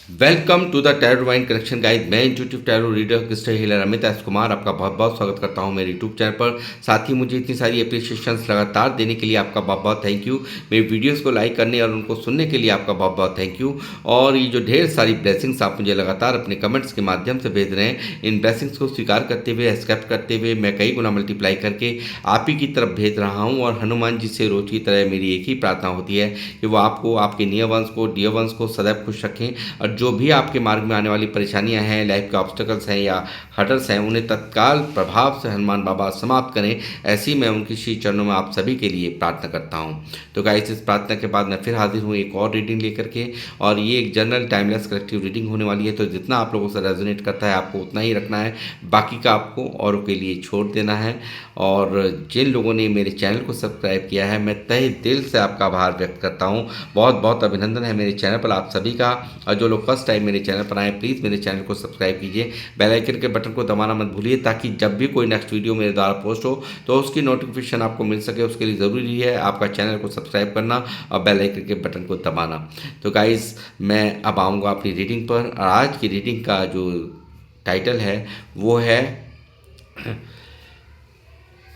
Welcome to the tarot mind connection guide. मैं intuitive tarot reader crystal healer Amit S Kumar आपका बहुत बहुत स्वागत करता हूं मेरे यूट्यूब चैनल पर। साथ ही मुझे इतनी सारी अप्रिशिएशंस लगातार देने के लिए आपका बहुत बहुत थैंक यू। मेरी वीडियोस को लाइक करने और उनको सुनने के लिए आपका बहुत बहुत थैंक यू। और ये जो ढेर सारी ब्लेसिंग्स आप मुझे लगातार अपने कमेंट्स के माध्यम से भेज रहे हैं, इन ब्लेसिंग्स को स्वीकार करते हुए, एक्सेप्ट करते हुए मैं कई गुना मल्टीप्लाई करके आप ही की तरफ भेज रहा हूँ। और हनुमान जी से रोज की तरह मेरी एक ही प्रार्थना होती है कि वो आपको, आपके नियर वंश को, डियर वंश को सदैव खुश रखें। और जो भी आपके मार्ग में आने वाली परेशानियां हैं, लाइफ के ऑब्स्टेकल्स हैं या हर्डल्स हैं, उन्हें तत्काल प्रभाव से हनुमान बाबा समाप्त करें। ऐसी मैं उनकी श्री चरणों में आप सभी के लिए प्रार्थना करता हूं। तो गाइस, इस प्रार्थना के बाद मैं फिर हाजिर हूं एक और रीडिंग लेकर के। और ये एक जनरल टाइमलेस कलेक्टिव रीडिंग होने वाली है, तो जितना आप लोगों से रेजोनेट करता है आपको उतना ही रखना है, बाकी का आपको औरों के लिए छोड़ देना है। और जिन लोगों ने मेरे चैनल को सब्सक्राइब किया है, मैं तहे दिल से आपका आभार व्यक्त करता हूं। बहुत बहुत अभिनंदन है मेरे चैनल पर आप सभी का। और जो लोग फर्स्ट टाइम मेरे चैनल पर आए, प्लीज़ मेरे चैनल को सब्सक्राइब कीजिए, बेल आइकन के बटन को दबाना मत भूलिए, ताकि जब भी कोई नेक्स्ट वीडियो मेरे द्वारा पोस्ट हो तो उसकी नोटिफिकेशन आपको मिल सके। उसके लिए ज़रूरी है आपका चैनल को सब्सक्राइब करना और बेल आइकन के बटन को दबाना। तो गाइज़, मैं अब आऊँगा अपनी रीडिंग पर। और आज की रीडिंग का जो टाइटल है वो है,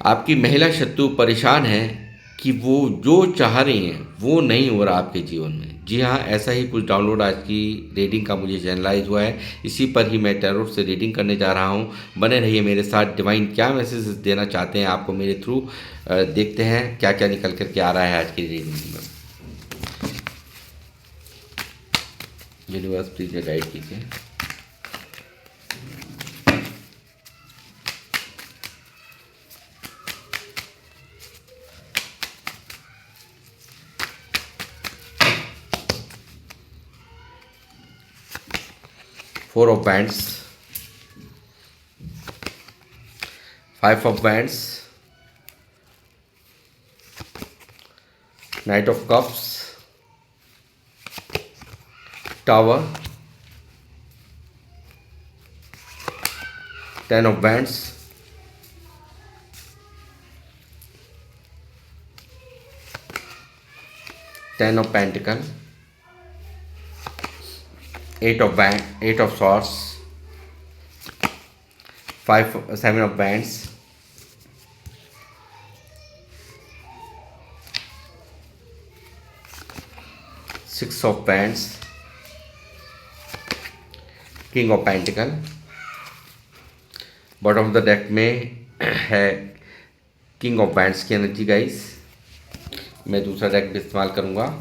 आपकी महिला शत्रु परेशान है कि वो जो चाह रही हैं वो नहीं हो रहा आपके जीवन में। जी हाँ, ऐसा ही कुछ डाउनलोड आज की रीडिंग का मुझे चैनलाइज हुआ है। इसी पर ही मैं टैरोट से रीडिंग करने जा रहा हूँ। बने रहिए मेरे साथ। डिवाइन क्या मैसेज देना चाहते हैं आपको मेरे थ्रू, देखते हैं क्या क्या निकल करके आ रहा है आज की रीडिंग में। यूनिवर्स प्लीज गाइड कीजिए। Four of Wands, Five of Wands, Knight of Cups, Tower, Ten of Wands, Ten of Pentacles, Eight of Swords, Seven of Wands, Six of Wands, King of Pentacles। Bottom of the deck में है king of wands की energy guys. मैं दूसरा deck भी इस्तेमाल करूंगा।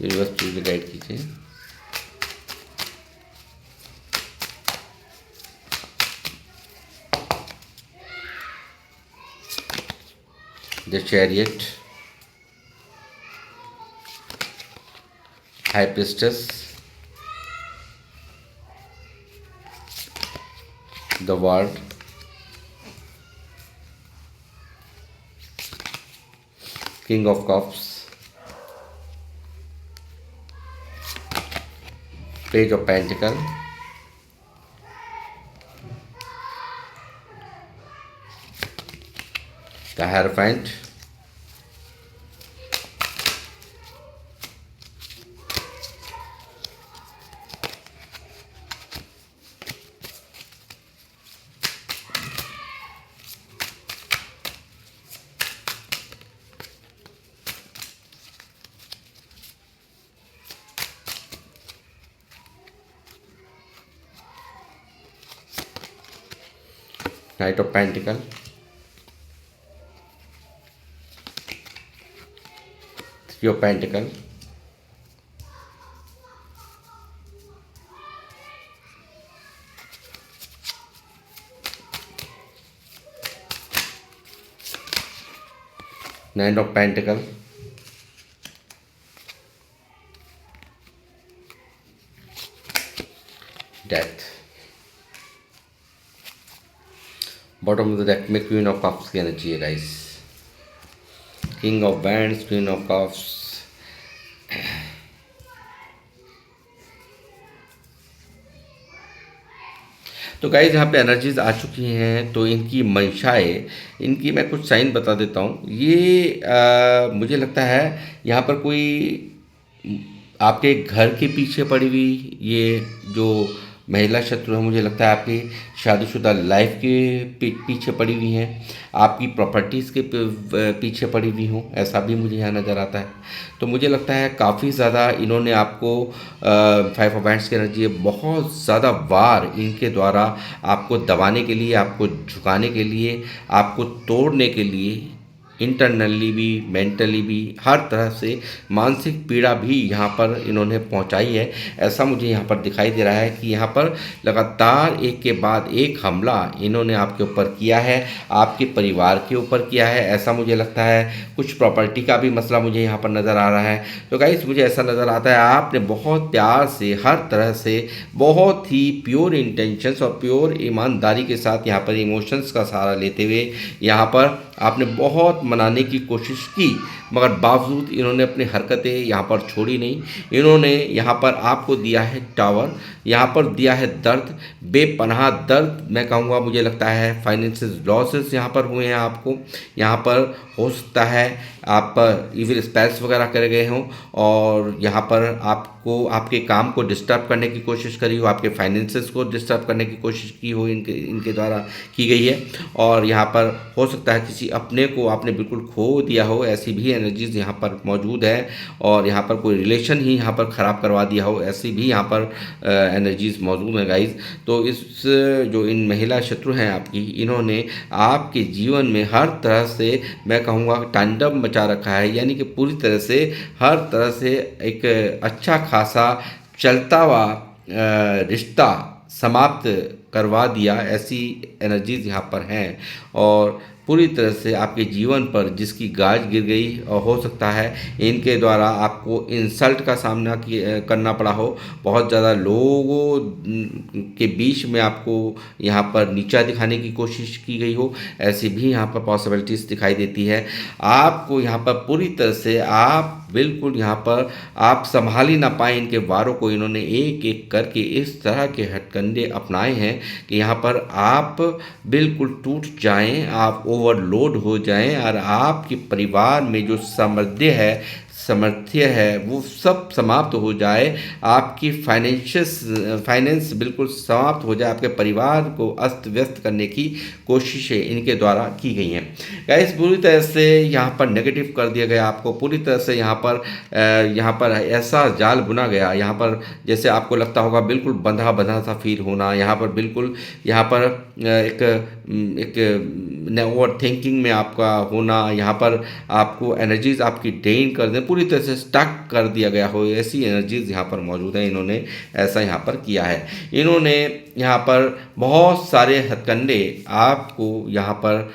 Universe please guide कीजिए। The chariot, high priestess, the world, king of cups, page of pentacle, the hierophant, knight of pentacle, three of pentacle, nine of pentacle, death। Bottom of the deck में queen of cups की energy है guys. King of wands, queen of cups, तो guys यहाँ पे energies आ चुकी हैं। तो इनकी मंशाएं, इनकी मैं कुछ साइन बता देता हूँ। ये मुझे लगता है यहाँ पर कोई आपके घर के पीछे पड़ी हुई ये जो महिला शत्रु है, मुझे लगता है आपकी शादीशुदा लाइफ के पीछे पड़ी हुई हैं, आपकी प्रॉपर्टीज़ के पीछे पड़ी हुई हों, ऐसा भी मुझे यहाँ नज़र आता है। तो मुझे लगता है काफ़ी ज़्यादा इन्होंने आपको 5 ऑफ हैंड्स की एनर्जी है, बहुत ज़्यादा वार इनके द्वारा आपको दबाने के लिए, आपको झुकाने के लिए, आपको तोड़ने के लिए, इंटरनली भी मेंटली भी हर तरह से मानसिक पीड़ा भी यहाँ पर इन्होंने पहुँचाई है। ऐसा मुझे यहाँ पर दिखाई दे रहा है कि यहाँ पर लगातार एक के बाद एक हमला इन्होंने आपके ऊपर किया है, आपके परिवार के ऊपर किया है, ऐसा मुझे लगता है। कुछ प्रॉपर्टी का भी मसला मुझे यहाँ पर नज़र आ रहा है। तो गाइस मुझे ऐसा नज़र आता है आपने बहुत प्यार से, हर तरह से, बहुत ही प्योर इंटेंशंस और प्योर ईमानदारी के साथ यहाँ पर इमोशंस का सहारा लेते हुए यहाँ पर आपने बहुत मनाने की कोशिश की, मगर बावजूद इन्होंने अपनी हरकतें यहाँ पर छोड़ी नहीं। इन्होंने यहाँ पर आपको दिया है टावर, यहाँ पर दिया है दर्द, बेपनाह दर्द मैं कहूँगा। मुझे लगता है फाइनेंशियल लॉसेस यहाँ पर हुए हैं आपको। यहाँ पर हो सकता है आप पर इविल स्पेल्स वगैरह करे गए हों और यहाँ पर आपको आपके काम को डिस्टर्ब करने की कोशिश करी हो, आपके फाइनेंसेस को डिस्टर्ब करने की कोशिश की हो, इनके द्वारा की गई है। और यहाँ पर हो सकता है किसी अपने को आपने बिल्कुल खो दिया हो, ऐसी भी एनर्जीज यहाँ पर मौजूद है। और यहाँ पर कोई रिलेशन ही यहाँ पर ख़राब करवा दिया हो, ऐसी भी यहाँ पर एनर्जीज मौजूद हैं गाइज। तो इस जो इन महिला शत्रु हैं आपकी, इन्होंने आपके जीवन में हर तरह से मैं कहूँगा तांडव मचा रखा है, यानी कि पूरी तरह से हर तरह से एक अच्छा खासा चलता हुआ रिश्ता समाप्त करवा दिया, ऐसी एनर्जीज यहाँ पर हैं। और पूरी तरह से आपके जीवन पर जिसकी गाज गिर गई, और हो सकता है इनके द्वारा आपको इंसल्ट का सामना करना पड़ा हो, बहुत ज़्यादा लोगों के बीच में आपको यहाँ पर नीचा दिखाने की कोशिश की गई हो, ऐसी भी यहाँ पर पॉसिबिलिटीज़ दिखाई देती है। आपको यहाँ पर पूरी तरह से आप बिल्कुल यहाँ पर आप संभाल ही ना पाए, इनके वारों को इन्होंने एक एक करके इस तरह के हथकंडे अपनाए हैं कि यहाँ पर आप बिल्कुल टूट जाएं, आप ओवरलोड हो जाएं और आपके परिवार में जो सामर्थ्य है वो सब समाप्त हो जाए, आपकी फाइनेंस बिल्कुल समाप्त हो जाए, आपके परिवार को अस्त व्यस्त करने की कोशिशें इनके द्वारा की गई हैं। गाइस पूरी तरह से यहाँ पर नेगेटिव कर दिया गया आपको, पूरी तरह से यहाँ पर ऐसा जाल बुना गया, यहाँ पर जैसे आपको लगता होगा बिल्कुल बंधा बंधा सा फील होना, यहाँ पर बिल्कुल यहाँ पर एक ओवर थिंकिंग में आपका होना, यहाँ पर आपको एनर्जीज आपकी ड्रेन कर दें, पूरी तरह से स्टक कर दिया गया हो, ऐसी एनर्जीज यहाँ पर मौजूद हैं। इन्होंने ऐसा यहाँ पर किया है। इन्होंने यहाँ पर बहुत सारे हथकंडे आपको यहाँ पर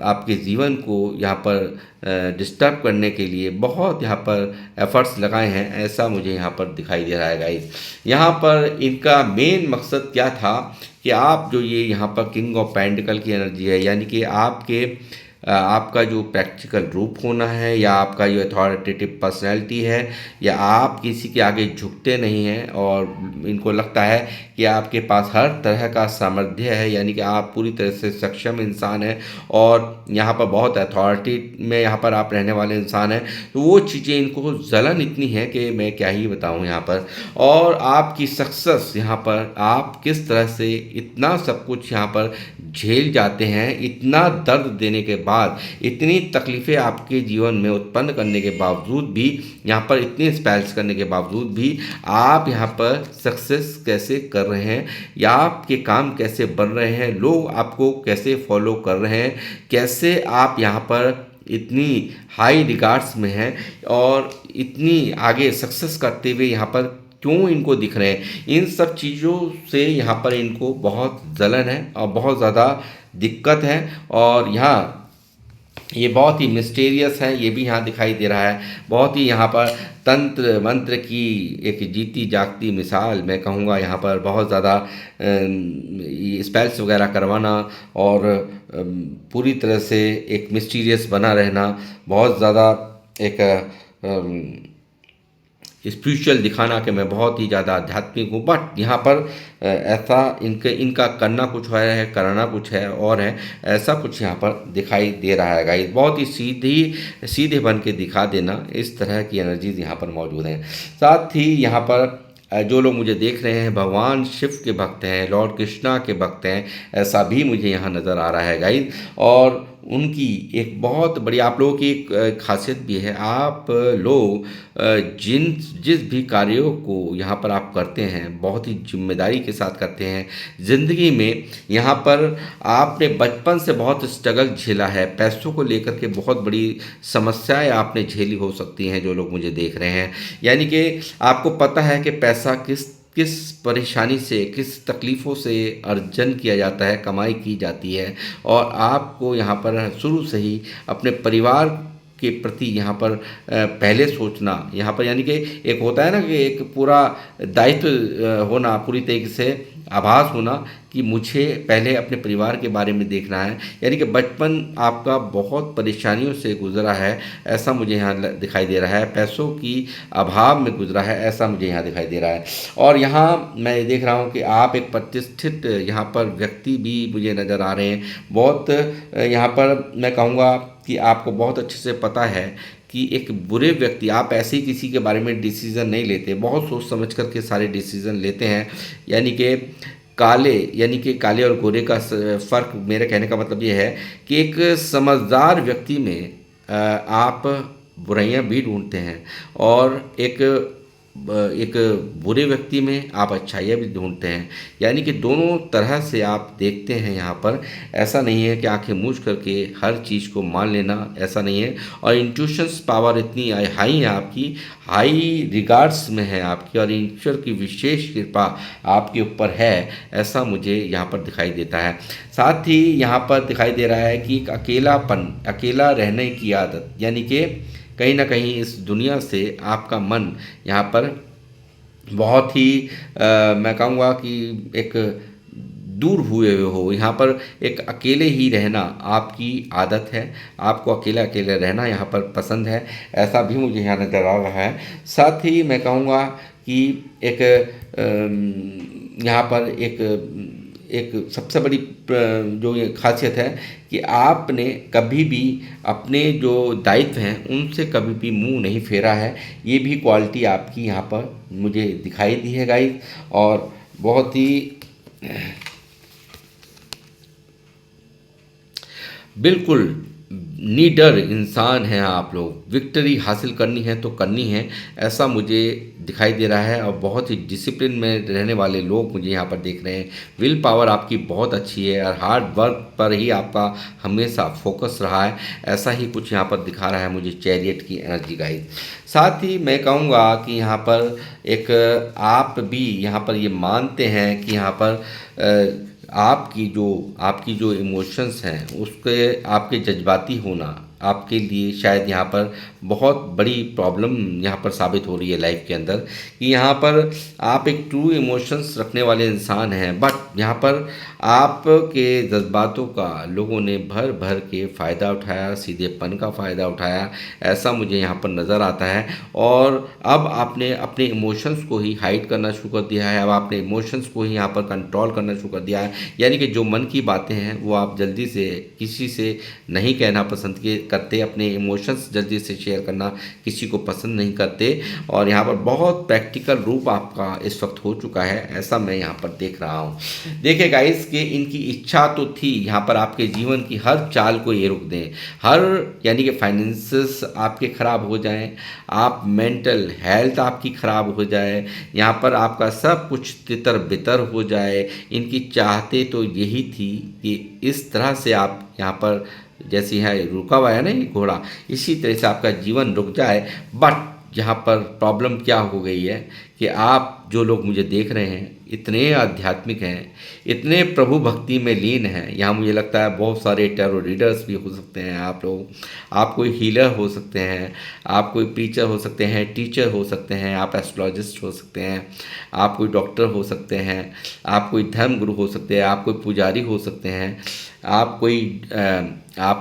आपके जीवन को यहाँ पर डिस्टर्ब करने के लिए बहुत यहाँ पर एफर्ट्स लगाए हैं, ऐसा मुझे यहाँ पर दिखाई दे रहा है गाइस। यहाँ पर इनका मेन मकसद क्या था कि आप जो ये यहाँ पर किंग ऑफ पेंटिकल की एनर्जी है, यानी कि आपका जो प्रैक्टिकल रूप होना है, या आपका जो अथॉरिटेटिव पर्सनैलिटी है, या आप किसी के आगे झुकते नहीं हैं और इनको लगता है कि आपके पास हर तरह का सामर्थ्य है, यानी कि आप पूरी तरह से सक्षम इंसान हैं और यहाँ पर बहुत अथॉरिटी में यहाँ पर आप रहने वाले इंसान हैं। तो वो चीज़ें इनको जलन इतनी है कि मैं क्या ही बताऊँ यहाँ पर। और आपकी सक्सेस यहाँ पर आप किस तरह से इतना सब कुछ यहाँ पर झेल जाते हैं, इतना दर्द देने के बाद, इतनी तकलीफ़ें आपके जीवन में उत्पन्न करने के बावजूद भी, यहाँ पर इतने स्पेल्स करने के बावजूद भी आप यहाँ पर सक्सेस कैसे कर रहे हैं, या आपके काम कैसे बन रहे हैं, लोग आपको कैसे फॉलो कर रहे हैं, कैसे आप यहाँ पर इतनी हाई रिगार्ड्स में हैं और इतनी आगे सक्सेस करते हुए यहाँ पर क्यों इनको दिख रहे हैं। इन सब चीज़ों से यहाँ पर इनको बहुत जलन है और बहुत ज़्यादा दिक्कत है। और यहाँ ये बहुत ही मिस्टीरियस है, ये भी यहाँ दिखाई दे रहा है। बहुत ही यहाँ पर तंत्र मंत्र की एक जीती जागती मिसाल मैं कहूँगा। यहाँ पर बहुत ज़्यादा स्पेल्स वगैरह करवाना और पूरी तरह से एक मिस्टीरियस बना रहना, बहुत ज़्यादा एक स्पिरिचुअल दिखाना कि मैं बहुत ही ज़्यादा आध्यात्मिक हूँ, बट यहाँ पर ऐसा इनका करना कुछ है, करना कुछ है और है, ऐसा कुछ यहाँ पर दिखाई दे रहा है गाइस। बहुत ही सीधे बन के दिखा देना, इस तरह की एनर्जीज यहाँ पर मौजूद हैं। साथ ही यहाँ पर जो लोग मुझे देख रहे हैं भगवान शिव के भक्त हैं, लॉर्ड कृष्णा के भक्त हैं, ऐसा भी मुझे यहाँ नज़र आ रहा है गाइस। और उनकी एक बहुत बड़ी आप लोगों की एक खासियत भी है, आप लोग जिस भी कार्यों को यहाँ पर आप करते हैं बहुत ही जिम्मेदारी के साथ करते हैं। ज़िंदगी में यहाँ पर आपने बचपन से बहुत स्ट्रगल झेला है, पैसों को लेकर के बहुत बड़ी समस्याएं आपने झेली हो सकती हैं जो लोग मुझे देख रहे हैं। यानी कि आपको पता है कि पैसा किस किस परेशानी से, किस तकलीफ़ों से अर्जन किया जाता है, कमाई की जाती है। और आपको यहाँ पर शुरू से ही अपने परिवार के प्रति यहाँ पर पहले सोचना, यहाँ पर यानी कि एक होता है ना कि एक पूरा दायित्व होना, पूरी तरीके से आभास होना कि मुझे पहले अपने परिवार के बारे में देखना है। यानी कि बचपन आपका बहुत परेशानियों से गुजरा है, ऐसा मुझे यहाँ दिखाई दे रहा है। पैसों की अभाव में गुजरा है, ऐसा मुझे यहाँ दिखाई दे रहा है। और यहाँ मैं देख रहा हूँ कि आप एक प्रतिष्ठित यहाँ पर व्यक्ति भी मुझे नज़र आ रहे हैं। बहुत यहाँ पर मैं कहूँगा कि आपको बहुत अच्छे से पता है कि एक बुरे व्यक्ति, आप ऐसे ही किसी के बारे में डिसीज़न नहीं लेते, बहुत सोच समझ कर के सारे डिसीज़न लेते हैं। यानी कि काले और गोरे का फ़र्क, मेरे कहने का मतलब ये है कि एक समझदार व्यक्ति में आप बुराइयां भी ढूंढते हैं और एक बुरे व्यक्ति में आप अच्छाइयाँ भी ढूंढते हैं। यानी कि दोनों तरह से आप देखते हैं यहाँ पर। ऐसा नहीं है कि आंखें मूंझ करके हर चीज़ को मान लेना, ऐसा नहीं है। और इंट्यूशंस पावर इतनी हाई है आपकी, हाई रिगार्ड्स में है आपकी, और ईश्वर की विशेष कृपा आपके ऊपर है, ऐसा मुझे यहाँ पर दिखाई देता है। साथ ही यहाँ पर दिखाई दे रहा है कि एक अकेला रहने की आदत, यानी कि कहीं ना कहीं इस दुनिया से आपका मन यहाँ पर बहुत ही मैं कहूँगा कि एक दूर हुए हो। यहाँ पर एक अकेले ही रहना आपकी आदत है, आपको अकेले अकेले रहना यहाँ पर पसंद है, ऐसा भी मुझे यहाँ नज़र आ रहा है। साथ ही मैं कहूँगा कि एक यहाँ पर एक सबसे बड़ी जो ये खासियत है कि आपने कभी भी अपने जो दायित्व हैं उनसे कभी भी मुंह नहीं फेरा है। ये भी क्वालिटी आपकी यहाँ पर मुझे दिखाई दी है गाइस। और बहुत ही बिल्कुल नीडर इंसान हैं आप लोग, विक्ट्री हासिल करनी है तो करनी है, ऐसा मुझे दिखाई दे रहा है। और बहुत ही डिसिप्लिन में रहने वाले लोग मुझे यहाँ पर देख रहे हैं। विल पावर आपकी बहुत अच्छी है और हार्ड वर्क पर ही आपका हमेशा फोकस रहा है, ऐसा ही कुछ यहाँ पर दिखा रहा है मुझे चैरियट की एनर्जी गाइस। साथ ही मैं कहूँगा कि यहाँ पर एक आप भी यहाँ पर ये मानते हैं कि यहाँ पर आपकी जो इमोशंस हैं उसके आपके जज्बाती होना आपके लिए शायद यहाँ पर बहुत बड़ी प्रॉब्लम यहाँ पर साबित हो रही है लाइफ के अंदर, कि यहाँ पर आप एक ट्रू इमोशंस रखने वाले इंसान हैं, बट यहाँ पर आपके जज्बातों का लोगों ने भर भर के फ़ायदा उठाया, सीधेपन का फ़ायदा उठाया, ऐसा मुझे यहाँ पर नज़र आता है। और अब आपने अपने इमोशंस को ही हाइड करना शुरू कर दिया है, अब आपने इमोशंस को ही यहाँ पर कंट्रोल करना शुरू कर दिया है। यानी कि जो मन की बातें हैं वो आप जल्दी से किसी से नहीं कहना पसंद करते, अपने इमोशंस जल्दी से शेयर करना किसी को पसंद नहीं करते। और यहाँ पर बहुत प्रैक्टिकल रूप आपका इस वक्त हो चुका है, ऐसा मैं यहाँ पर देख रहा हूँ। देखिए गाइस कि इनकी इच्छा तो थी यहाँ पर आपके जीवन की हर चाल को ये रोक दें, यानी कि फाइनेंसेस आपके ख़राब हो जाएं, आप मेंटल हेल्थ आपकी ख़राब हो जाए, यहाँ पर आपका सब कुछ तितर बितर हो जाए। इनकी चाहते तो यही थी कि इस तरह से आप यहाँ पर जैसे यहाँ रुका हुआ है ना ये घोड़ा, इसी तरह से आपका जीवन रुक जाए। बट यहाँ पर प्रॉब्लम क्या हो गई है कि आप जो लोग मुझे देख रहे हैं इतने आध्यात्मिक हैं, इतने प्रभु भक्ति में लीन हैं। यहाँ मुझे लगता है बहुत सारे टैरो रीडर्स भी हो सकते हैं आप लोग, आप कोई हीलर हो सकते हैं, आप कोई प्रीचर हो सकते हैं, टीचर हो सकते हैं, आप एस्ट्रोलॉजिस्ट हो सकते हैं, आप कोई डॉक्टर हो सकते हैं, आप कोई धर्म गुरु हो सकते हैं, आप कोई पुजारी हो सकते हैं, आप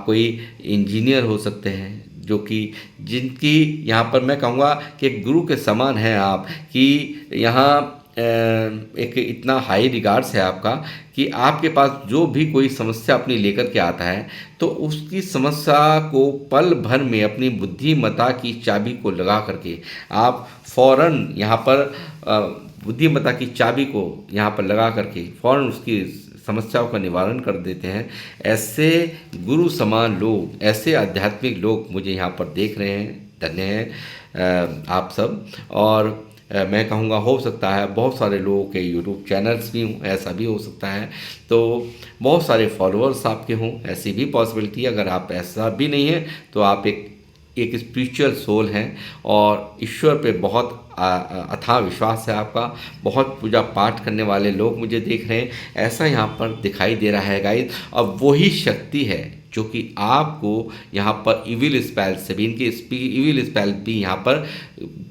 कोई इंजीनियर हो सकते हैं। जो कि जिनकी यहाँ पर मैं कहूँगा कि एक गुरु के समान हैं आप, कि यहाँ एक इतना हाई रिगार्ड्स है आपका कि आपके पास जो भी कोई समस्या अपनी लेकर के आता है तो उसकी समस्या को पल भर में अपनी बुद्धिमत्ता की चाबी को लगा करके आप फौरन यहाँ पर बुद्धिमत्ता की चाबी को यहाँ पर लगा करके फौरन उसकी समस्याओं का निवारण कर देते हैं। ऐसे गुरु समान लोग, ऐसे आध्यात्मिक लोग मुझे यहाँ पर देख रहे हैं। धन्य हैं आप सब। और मैं कहूँगा हो सकता है बहुत सारे लोगों के यूट्यूब चैनल्स भी हों, ऐसा भी हो सकता है, तो बहुत सारे फॉलोअर्स आपके हों, ऐसी भी पॉसिबिलिटी। अगर आप ऐसा भी नहीं है तो आप एक स्पिरिचुअल सोल हैं और ईश्वर पे बहुत अथाह विश्वास है आपका, बहुत पूजा पाठ करने वाले लोग मुझे देख रहे हैं, ऐसा यहाँ पर दिखाई दे रहा है गाइस। अब वही शक्ति है जो कि आपको यहाँ पर इविल स्पेल से भी, इनके इविल स्पेल भी यहाँ पर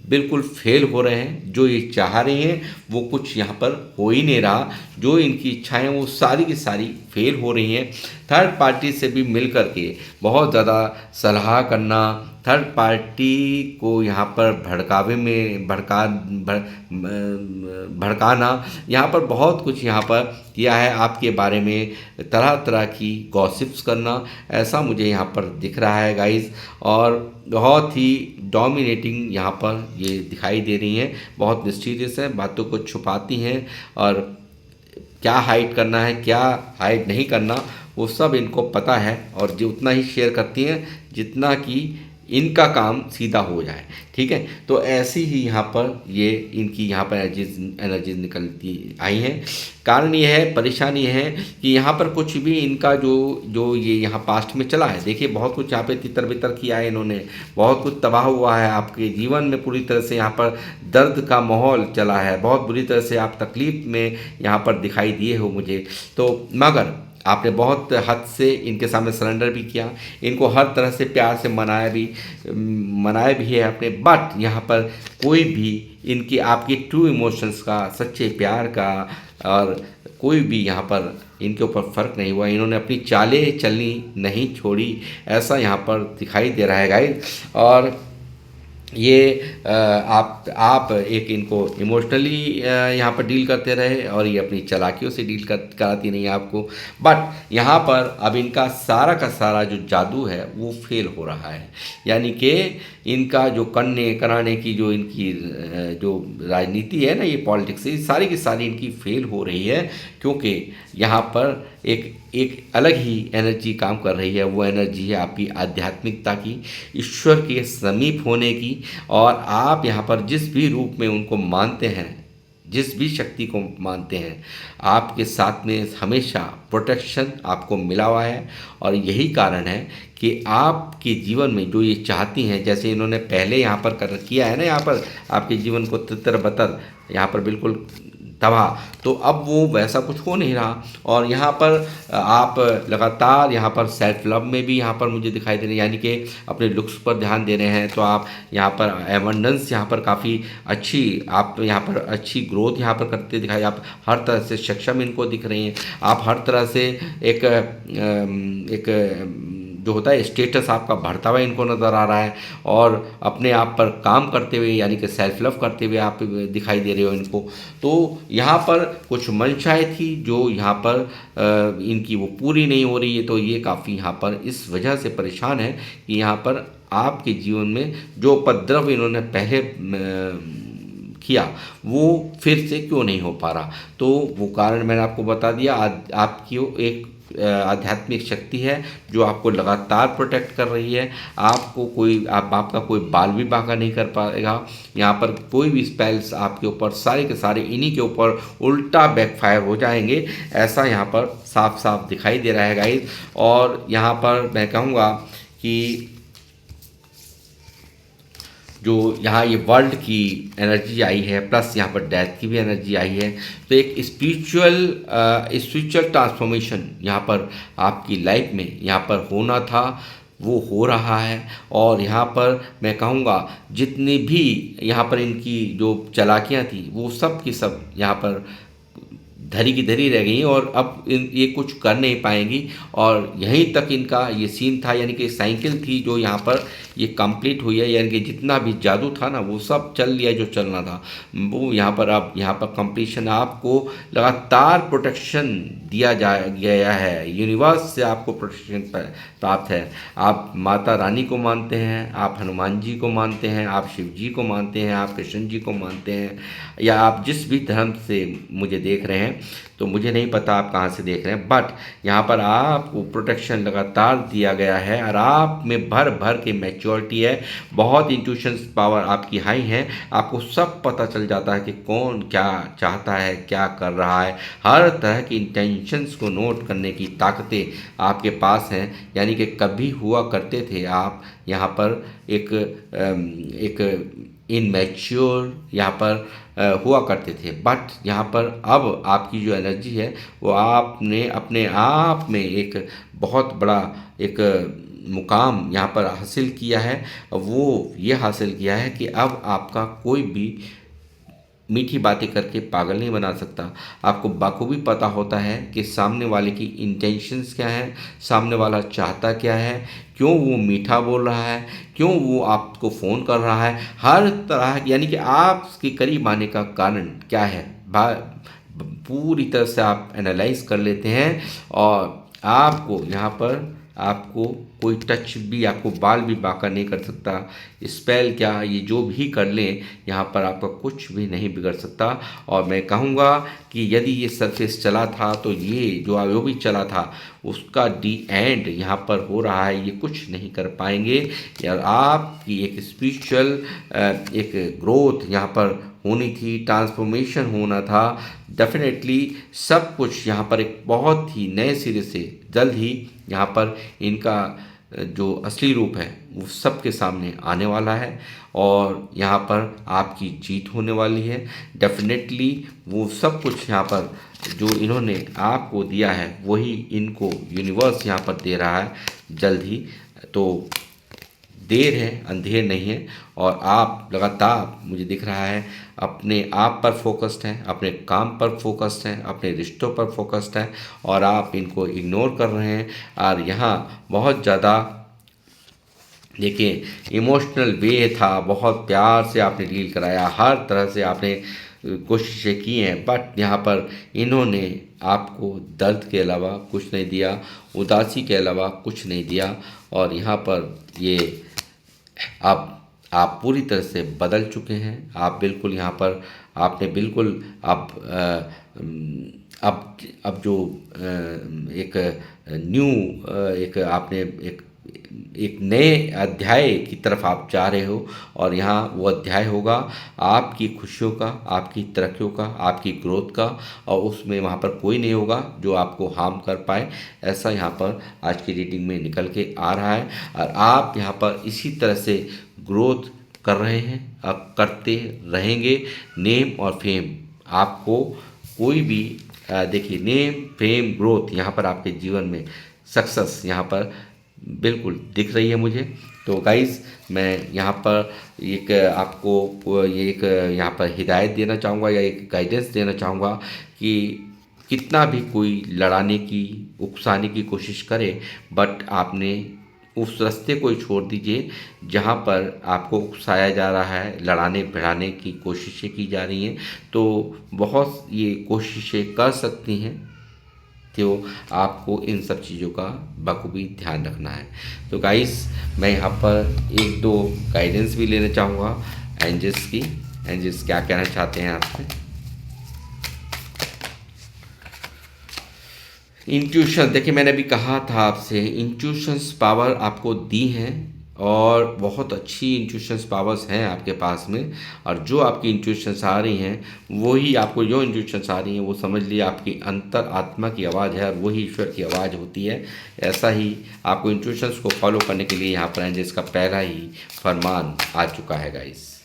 बिल्कुल फेल हो रहे हैं। जो ये चाह रही हैं वो कुछ यहाँ पर हो ही नहीं रहा, जो इनकी इच्छाएं वो सारी की सारी फेल हो रही हैं। थर्ड पार्टी से भी मिल कर के बहुत ज़्यादा सलाह करना, थर्ड पार्टी को यहाँ पर भड़कावे में भड़काना, यहाँ पर बहुत कुछ यहाँ पर किया है, आपके बारे में तरह तरह की गॉसिप्स करना, ऐसा मुझे यहाँ पर दिख रहा है गाइस। और बहुत ही डोमिनेटिंग यहाँ पर ये दिखाई दे रही हैं, बहुत मिस्टीरियस है, बातों को छुपाती हैं और क्या हाइड करना है क्या हाइड नहीं करना वो सब इनको पता है। और जो उतना ही शेयर करती हैं जितना कि इनका काम सीधा हो जाए, ठीक है। तो ऐसी ही यहाँ पर ये इनकी यहाँ पर एनर्जीज निकलती आई हैं। कारण ये है, परेशानी है कि यहाँ पर कुछ भी इनका जो ये यहाँ पास्ट में चला है, देखिए बहुत कुछ यहाँ पे तितर बितर किया है इन्होंने, बहुत कुछ तबाह हुआ है आपके जीवन में, पूरी तरह से यहाँ पर दर्द का माहौल चला है, बहुत बुरी तरह से आप तकलीफ़ में यहाँ पर दिखाई दिए हो मुझे। तो मगर आपने बहुत हद से इनके सामने सरेंडर भी किया, इनको हर तरह से प्यार से मनाया भी है आपने, बट यहाँ पर कोई भी इनकी आपकी ट्रू इमोशंस का, सच्चे प्यार का और कोई भी यहाँ पर इनके ऊपर फ़र्क नहीं हुआ। इन्होंने अपनी चालें चलनी नहीं छोड़ी, ऐसा यहाँ पर दिखाई दे रहा है गाइस। और ये आप एक इनको इमोशनली यहाँ पर डील करते रहे और ये अपनी चालाकियों से डील कराती नहीं है आपको। बट यहाँ पर अब इनका सारा का सारा जो जादू है वो फेल हो रहा है, यानी कि इनका जो करने कराने की जो इनकी जो राजनीति है ना, ये पॉलिटिक्स, ये सारी की सारी इनकी फेल हो रही है, क्योंकि यहाँ पर एक अलग ही एनर्जी काम कर रही है। वो एनर्जी है आपकी आध्यात्मिकता की, ईश्वर के समीप होने की। और आप यहाँ पर जिस भी रूप में उनको मानते हैं, जिस भी शक्ति को मानते हैं, आपके साथ में हमेशा प्रोटेक्शन आपको मिला हुआ है। और यही कारण है कि आपके जीवन में जो ये चाहती हैं, जैसे इन्होंने पहले यहाँ पर किया है ना, यहाँ पर आपके जीवन को तितर बतर यहाँ पर बिल्कुल तबाह, तो अब वो वैसा कुछ हो नहीं रहा। और यहाँ पर आप लगातार यहाँ पर सेल्फ लव में भी यहाँ पर मुझे दिखाई दे रहे हैं, यानी कि अपने लुक्स पर ध्यान दे रहे हैं। तो आप यहाँ पर एबंडेंस यहाँ पर काफ़ी अच्छी, आप यहाँ पर अच्छी ग्रोथ यहाँ पर करते दिखाई, आप हर तरह से सक्षम इनको दिख रही हैं, आप हर तरह से एक जो होता है स्टेटस आपका बढ़ता हुआ इनको नज़र आ रहा है। और अपने आप पर काम करते हुए, यानी कि सेल्फ लव करते हुए आप दिखाई दे रहे हो इनको। तो यहाँ पर कुछ मंशाएं थी जो यहाँ पर इनकी वो पूरी नहीं हो रही है, तो ये काफ़ी यहाँ पर इस वजह से परेशान है कि यहाँ पर आपके जीवन में जो उपद्रव इन्होंने पहले किया वो फिर से क्यों नहीं हो पा रहा। तो वो कारण मैंने आपको बता दिया। आपकी एक आध्यात्मिक शक्ति है जो आपको लगातार प्रोटेक्ट कर रही है। आपको कोई आपका कोई बाल भी बांका नहीं कर पाएगा। यहाँ पर कोई भी स्पेल्स आपके ऊपर सारे के सारे इन्हीं के ऊपर उल्टा बैकफायर हो जाएंगे, ऐसा यहाँ पर साफ साफ दिखाई दे रहा है गाइस। और यहाँ पर मैं कहूँगा कि जो यहाँ ये वर्ल्ड की एनर्जी आई है, प्लस यहाँ पर डेथ की भी एनर्जी आई है, तो एक स्पिरिचुअल ट्रांसफॉर्मेशन यहाँ पर आपकी लाइफ में यहाँ पर होना था वो हो रहा है। और यहाँ पर मैं कहूँगा जितनी भी यहाँ पर इनकी जो चालाकियाँ थी वो सब की सब यहाँ पर धरी की धरी रह गई और अब ये कुछ कर नहीं पाएंगी। और यहीं तक इनका ये सीन था, यानी कि साइकिल थी जो यहाँ पर ये कंप्लीट हुई है, यानी कि जितना भी जादू था ना वो सब चल लिया जो चलना था वो यहाँ पर। अब यहाँ पर कंप्लीशन, आपको लगातार प्रोटेक्शन दिया गया है, यूनिवर्स से आपको प्रोटेक्शन प्राप्त है। आप माता रानी को मानते हैं, आप हनुमान जी को मानते हैं, आप शिव जी को मानते हैं, आप कृष्ण जी को मानते हैं, या आप जिस भी धर्म से मुझे देख रहे हैं, तो मुझे नहीं पता आप कहाँ से देख रहे हैं, बट यहाँ पर आपको प्रोटेक्शन लगातार दिया गया है और आप में भर भर के मैच्योरिटी है, बहुत इंट्यूशंस पावर आपकी हाई है। आपको सब पता चल जाता है कि कौन क्या चाहता है, क्या कर रहा है, हर तरह की इंटेंशंस को नोट करने की ताकतें आपके पास हैं। यानी कि कभी हुआ करते थे आप यहाँ पर एक इनमैच्योर यहाँ पर हुआ करते थे, बट यहाँ पर अब आपकी जो एनर्जी है वो आपने अपने आप में एक बहुत बड़ा एक मुकाम यहाँ पर हासिल किया है। वो ये हासिल किया है कि अब आपका कोई भी मीठी बातें करके पागल नहीं बना सकता। आपको बाखूबी पता होता है कि सामने वाले की इंटेंशंस क्या है, सामने वाला चाहता क्या है, क्यों वो मीठा बोल रहा है, क्यों वो आपको फ़ोन कर रहा है, हर तरह, यानी कि आपके करीब आने का कारण क्या है, पूरी तरह से आप एनालाइज कर लेते हैं। और आपको यहाँ पर आपको कोई टच भी, आपको बाल भी बांका नहीं कर सकता। स्पेल क्या, ये जो भी कर लें यहाँ पर आपका कुछ भी नहीं बिगड़ सकता। और मैं कहूँगा कि यदि ये सरफेस चला था तो ये जो भी चला था उसका डी एंड यहाँ पर हो रहा है, ये कुछ नहीं कर पाएंगे। यार आपकी एक स्पिरिचुअल एक ग्रोथ यहाँ पर होनी थी, ट्रांसफॉर्मेशन होना था। डेफिनेटली सब कुछ यहाँ पर एक बहुत ही नए सिरे से जल्द ही यहाँ पर इनका जो असली रूप है वो सबके सामने आने वाला है और यहाँ पर आपकी जीत होने वाली है। डेफिनेटली वो सब कुछ यहाँ पर जो इन्होंने आपको दिया है वही इनको यूनिवर्स यहाँ पर दे रहा है जल्द ही। तो देर है अंधेर नहीं है और आप लगातार, मुझे दिख रहा है, अपने आप पर फोकस्ड हैं, अपने काम पर फोकस्ड हैं, अपने रिश्तों पर फोकस्ड हैं और आप इनको इग्नोर कर रहे हैं। और यहाँ बहुत ज़्यादा देखिए इमोशनल वे था, बहुत प्यार से आपने डील कराया, हर तरह से आपने कोशिशें की हैं, बट यहाँ पर इन्होंने आपको दर्द के अलावा कुछ नहीं दिया, उदासी के अलावा कुछ नहीं दिया। और यहाँ पर ये अब आप पूरी तरह से बदल चुके हैं। आप बिल्कुल यहाँ पर आपने बिल्कुल अब जो एक न्यू एक आपने एक नए अध्याय की तरफ आप जा रहे हो और यहाँ वो अध्याय होगा आपकी खुशियों का, आपकी तरक्कियों का, आपकी ग्रोथ का, और उसमें वहाँ पर कोई नहीं होगा जो आपको हार्म कर पाए। ऐसा यहाँ पर आज की रीडिंग में निकल के आ रहा है और आप यहाँ पर इसी तरह से ग्रोथ कर रहे हैं, अब करते रहेंगे। नेम और फेम आपको कोई भी देखिए, नेम फेम ग्रोथ यहाँ पर आपके जीवन में सक्सेस यहाँ पर बिल्कुल दिख रही है मुझे। तो गाइस मैं यहाँ पर एक आपको ये एक यहाँ पर हिदायत देना चाहूँगा या एक गाइडेंस देना चाहूँगा कि कितना भी कोई लड़ाने की, उकसाने की कोशिश करे, बट आपने उस रास्ते को ही छोड़ दीजिए जहाँ पर आपको उकसाया जा रहा है, लड़ाने भिड़ाने की कोशिशें की जा रही हैं। तो बहुत ये कोशिशें कर सकती हैं, तो आपको इन सब चीज़ों का बखूबी ध्यान रखना है। तो गाइस मैं यहाँ पर एक दो गाइडेंस भी लेना चाहूँगा एंजल्स की। एंजल्स क्या कहना चाहते हैं आपसे। इंट्यूशन, देखिए मैंने अभी कहा था आपसे, इंट्यूशंस पावर आपको दी हैं और बहुत अच्छी इंट्यूशंस पावर्स हैं आपके पास में। और जो आपकी इंट्यूशंस आ रही हैं वही आपको, जो इंट्यूशंस आ रही हैं वो समझ लिए आपकी अंतर आत्मा की आवाज़ है और वही ईश्वर की आवाज़ होती है। ऐसा ही आपको इंट्यूशंस को फॉलो करने के लिए यहाँ पर एंजल्स का पहला ही फरमान आ चुका है गाइस।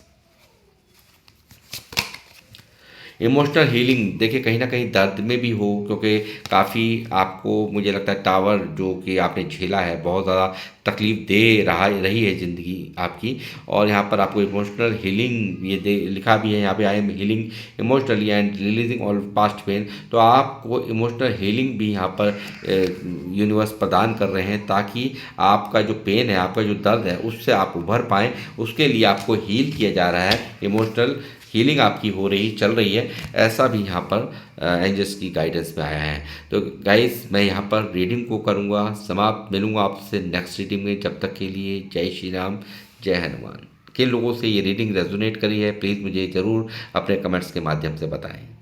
इमोशनल हीलिंग, देखिए कहीं ना कहीं दर्द में भी हो, क्योंकि काफ़ी आपको मुझे लगता है टावर जो कि आपने झेला है, बहुत ज़्यादा तकलीफ़ दे रही है ज़िंदगी आपकी, और यहाँ पर आपको इमोशनल हीलिंग ये दे लिखा भी है यहाँ पे, I am healing emotionally and releasing all past pain. तो आपको इमोशनल हीलिंग भी यहाँ पर यूनिवर्स प्रदान कर रहे हैं, ताकि आपका जो पेन है, आपका जो दर्द है, उससे आप उभर पाएँ। उसके लिए आपको हील किया जा रहा है, इमोशनल हीलिंग आपकी हो रही चल रही है, ऐसा भी यहाँ पर एंजल्स की गाइडेंस में आया है। तो गाइस, मैं यहाँ पर रीडिंग को करूँगा समाप्त, मिलूँगा आपसे नेक्स्ट रीडिंग में। जब तक के लिए जय श्री राम, जय हनुमान। किन लोगों से ये रीडिंग रेजोनेट करी है, प्लीज़ मुझे ज़रूर अपने कमेंट्स के माध्यम से बताएं।